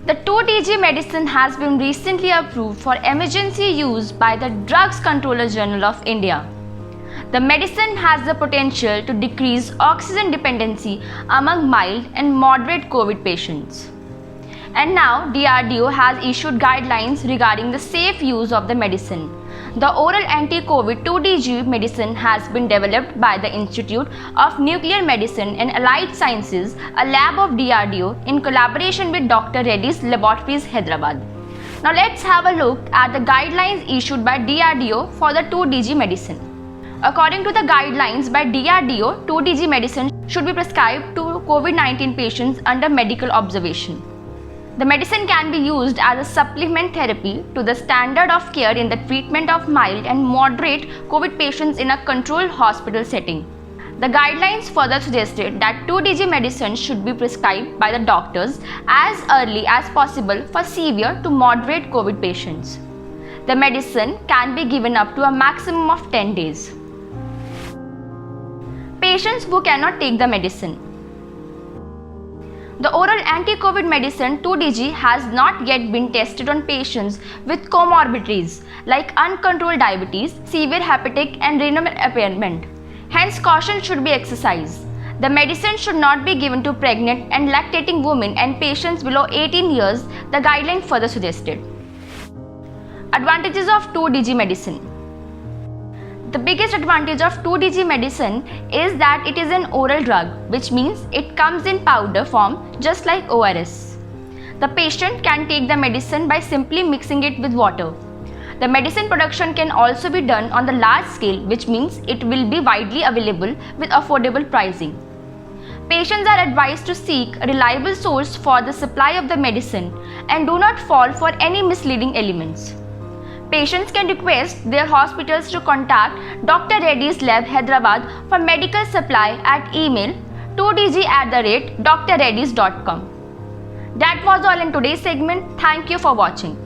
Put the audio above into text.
The 2DG medicine has been recently approved for emergency use by the Drugs Controller General of India. The medicine has the potential to decrease oxygen dependency among mild and moderate COVID patients. And now DRDO has issued guidelines regarding the safe use of the medicine. The oral anti-COVID 2DG medicine has been developed by the Institute of Nuclear Medicine and Allied Sciences, a lab of DRDO, in collaboration with Dr. Reddy's Laboratories, Hyderabad. Now let's have a look at the guidelines issued by DRDO for the 2DG medicine. According to the guidelines by DRDO, 2DG medicine should be prescribed to COVID-19 patients under medical observation. The medicine can be used as a supplement therapy to the standard of care in the treatment of mild and moderate COVID patients in a controlled hospital setting. The guidelines further suggested that 2DG medicine should be prescribed by the doctors as early as possible for severe to moderate COVID patients. The medicine can be given up to a maximum of 10 days. Patients who cannot take the medicine. The oral anti-COVID medicine 2DG has not yet been tested on patients with comorbidities like uncontrolled diabetes, severe hepatic and renal impairment. Hence, caution should be exercised. The medicine should not be given to pregnant and lactating women and patients below 18 years, the guideline further suggested. Advantages of 2DG medicine. The biggest advantage of 2DG medicine is that it is an oral drug, which means it comes in powder form just like ORS. The patient can take the medicine by simply mixing it with water. The medicine production can also be done on the large scale, which means it will be widely available with affordable pricing. Patients are advised to seek a reliable source for the supply of the medicine and do not fall for any misleading elements. Patients can request their hospitals to contact Dr. Reddy's Lab, Hyderabad for medical supply at email 2dg@drreddys.com. That was all in today's segment. Thank you for watching.